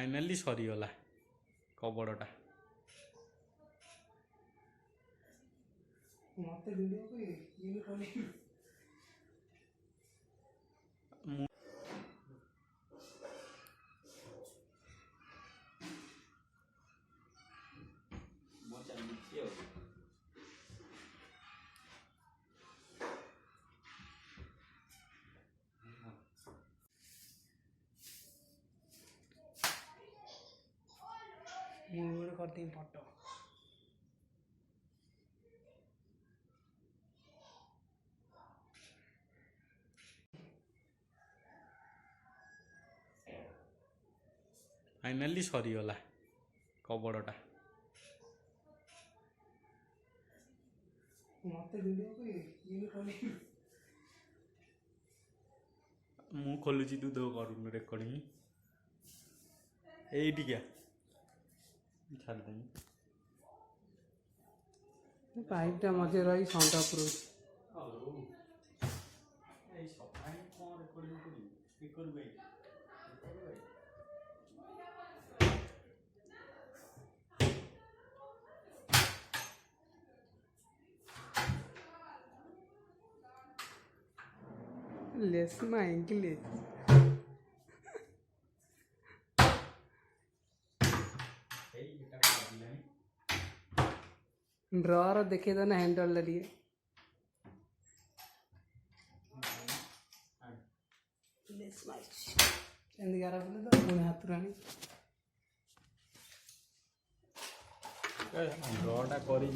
finally सरीगला कबड़टा मत video को ये करी मुझे करती फोटो फाइनाली सरीगला कबड़टा मत वीडियो को ये करी मु खोलुची तू दो करूँ रेकर्डिंग एटी क्या छाड़ दें पाइपटा मजे रही संटा पुरो लेस माय इंग्लिश ड्रॉर देखे तो ना हैंडल लिए लेस माय ఎందుకు बोले तो मुझे हाथ रानी ड्रॉटा कर